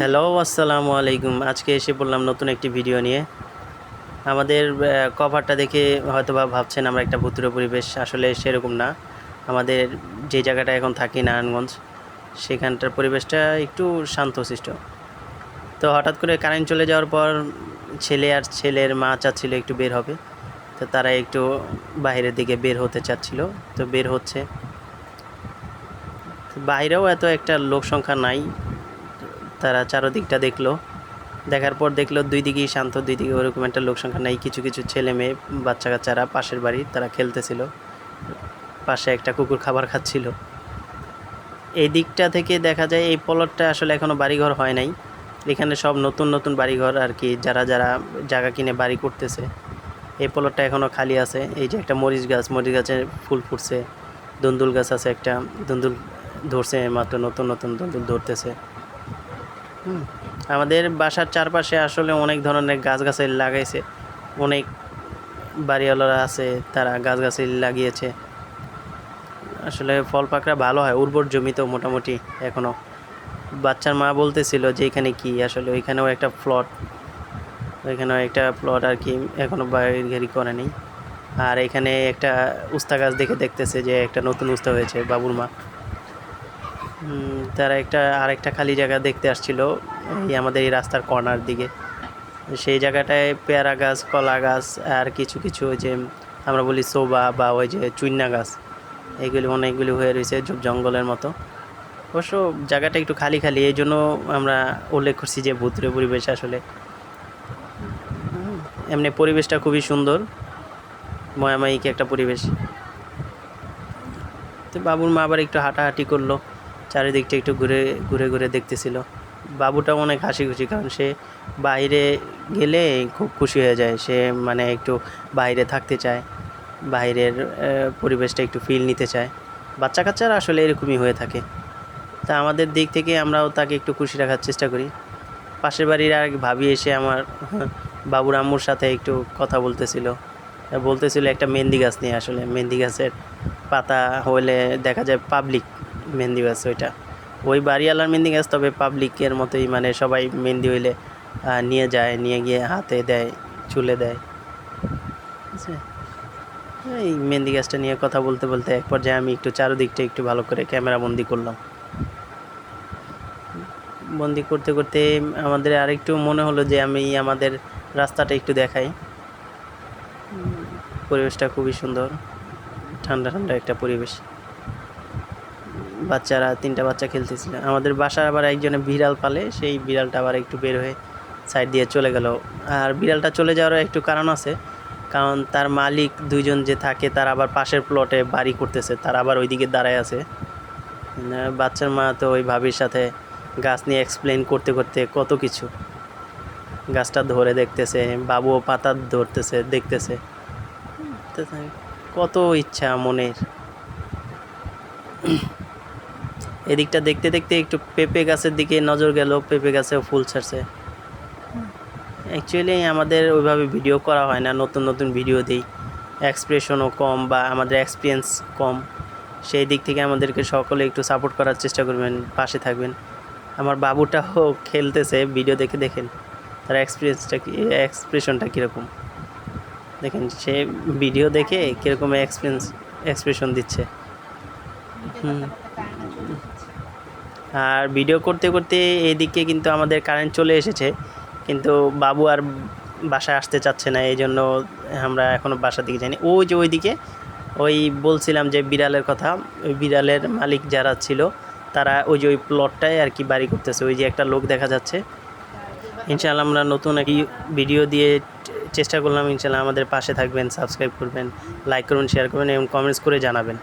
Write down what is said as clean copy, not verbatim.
Hello, আসসালামু আলাইকুম। আজকে এসে পড়লাম নতুন একটি ভিডিও নিয়ে। আমাদের কভারটা দেখে হয়তোবা ভাবছেন আমরা একটা ভুতুড়ে পরিবেশ, আসলে সেরকম না। আমাদের যে জায়গাটায় এখন থাকি নারায়ণগঞ্জ, সেখানটার পরিবেশটা একটু শান্তশিষ্ট। তো হঠাৎ করে কারেন্ট চলে যাওয়ার পর ছেলে আর ছেলের মা চাচ্ছিল একটু বের হবে। তো তারা একটু বাইরের দিকে বের হতে চাচ্ছিল, তো বের হচ্ছে। বাইরেও এত একটা লোক সংখ্যা নাই। তারা চারদিকটা দেখলো, দেখার পর দেখলো দুই দিকেই শান্ত, দুই দিকে ওরকম একটা লোক সংখ্যা নেই। কিছু কিছু ছেলে মেয়ে বাচ্চা কাচ্চারা পাশের বাড়ি তারা খেলতেছিল, পাশে একটা কুকুর খাবার খাচ্ছিল। এই দিকটা থেকে দেখা যায় এই প্লটটা আসলে এখনও বাড়িঘর হয় নাই। এখানে সব নতুন নতুন বাড়িঘর আর কি, যারা যারা জায়গা কিনে বাড়ি করতেছে। এই প্লটটা এখনও খালি আছে। এই যে একটা মরিচ গাছে ফুল ফুটছে, দুন্দুল গাছ আছে, একটা দুন্দুল ধরছে মাত্র, নতুন নতুন দুন্দুল ধরতেছে। আমাদের বাসার চারপাশে আসলে অনেক ধরনের গাছগাছালি লাগাইছে, অনেক বাড়িওয়ালারা আছে, তারা গাছগাছালি লাগিয়েছে। আসলে ফল পাকড়া ভালো হয়, উর্বর জমি তো মোটামুটি এখনও। বাচ্চার মা বলতেছিল যে এখানে কি, আসলে ওইখানেও একটা প্লট আর কি এখনও বাড়ি করে নেই। আর এখানে একটা উস্তা গাছ দেখতেছে যে একটা নতুন উস্তা হয়েছে বাবুর মা। তারা আরেকটা খালি জায়গা দেখতে আসছিল আমাদের এই রাস্তার কর্নার দিকে। সেই জায়গাটায় পেয়ারা গাছ, কলা গাছ আর কিছু কিছু ওই যে আমরা বলি সোবা বা ওই যে চুইন্না গাছ, এগুলি অনেকগুলি হয়ে রয়েছে জঙ্গলের মতো। অবশ্য জায়গাটা একটু খালি খালি, এই জন্য আমরা উল্লেখ করছি যে ভুতুড়ে পরিবেশ। আসলে এমনি পরিবেশটা খুবই সুন্দর, ময়ামায়িক একটা পরিবেশ। তো বাবুর মা আবার একটু হাঁটাহাঁটি করলো, চারিদিকটা একটু ঘুরে ঘুরে ঘুরে দেখতেছিল। বাবুটাও অনেক হাসি খুশি, কারণ সে বাইরে গেলে খুব খুশি হয়ে যায়। সে মানে একটু বাইরে থাকতে চায়, বাইরের পরিবেশটা একটু ফিল নিতে চায়। বাচ্চা কাচ্চারা আসলে এরকমই হয়ে থাকে। তা আমাদের দিক থেকে আমরাও তাকে একটু খুশি রাখার চেষ্টা করি। পাশের বাড়ির আর ভাবি এসে আমার বাবুর আম্মুর সাথে একটু কথা বলতেছিল একটা মেহেন্দি গাছ নিয়ে। আসলে মেহেন্দি গাছের পাতা হলে দেখা যায় পাবলিক মেহেন্দি গাছ, ওই বাড়িওয়ালার মেহেন্দি গাছ, তবে পাবলিকের মতোই, মানে সবাই মেহেন্দি হইলে নিয়ে যায়, নিয়ে গিয়ে হাতে দেয়, চুলে দেয়। ঠিক আছে, এই মেহেন্দি গাছটা নিয়ে কথা বলতে বলতে এক পর্যায়ে আমি একটু চারদিকটা একটু ভালো করে ক্যামেরা বন্দি করলাম। বন্দি করতে করতে আমাদের আরেকটু মনে হলো যে আমি আমাদের রাস্তাটা একটু দেখাই। পরিবেশটা খুবই সুন্দর, ঠান্ডা ঠান্ডা একটা পরিবেশ। বাচ্চারা 3টা বাচ্চা খেলতেছিল। আমাদের বাসার আবার একজনে বিড়াল পালে, সেই বিড়ালটা আবার একটু বের হয়ে সাইড দিয়ে চলে গেল। আর বিড়ালটা চলে যাওয়ারও একটু কারণ আছে, কারণ তার মালিক 2জন যে থাকে তারা আবার পাশের প্লটে বাড়ি করতেছে, তারা আবার ওইদিকে দাঁড়ায় আছে। বাচ্চার মা তো ওই ভাবির সাথে গাছ নিয়ে এক্সপ্লেন করতে করতে কত কিছু, গাছটা ধরে দেখতেছে, বাবুও পাতা ধরতেছে দেখতেছে। কত ইচ্ছা মনের। এদিকটা দেখতে দেখতে একটু পেঁপে গাছের দিকে নজর গেল, পেঁপে গাছেও ফুল ছাড়ছে। অ্যাকচুয়ালি আমাদের ওইভাবে ভিডিও করা হয় না, নতুন নতুন ভিডিও দিই, এক্সপ্রেশনও কম বা আমাদের এক্সপিরিয়েন্স কম। সেই দিক থেকে আমাদেরকে সকলে একটু সাপোর্ট করার চেষ্টা করবেন, পাশে থাকবেন। আমার বাবুটাও খেলতেছে, ভিডিও দেখে দেখেন তার এক্সপ্রেশনটা কীরকম, দেখেন সে ভিডিও দেখে কীরকম এক্সপ্রেশন দিচ্ছে। আর ভিডিও করতে করতে এদিকে কিন্তু আমাদের কারেন্ট চলে এসেছে, কিন্তু বাবু আর বাসায় আসতে চাচ্ছে না, এই জন্য আমরা এখনও বাসার দিকে যাইনি। ওই যে ওইদিকে বলছিলাম যে বিড়ালের কথা, ওই বিড়ালের মালিক যারা ছিল তারা ওই যে ওই প্লটটায় আর কি বাড়ি করতেছে। ওই যে একটা লোক দেখা যাচ্ছে। ইনশাআল্লাহ আমরা নতুন একটি ভিডিও দিয়ে চেষ্টা করলাম। ইনশাআল্লাহ আমাদের পাশে থাকবেন, সাবস্ক্রাইব করবেন, লাইক করবেন, শেয়ার করবেন এবং কমেন্টস করে জানাবেন।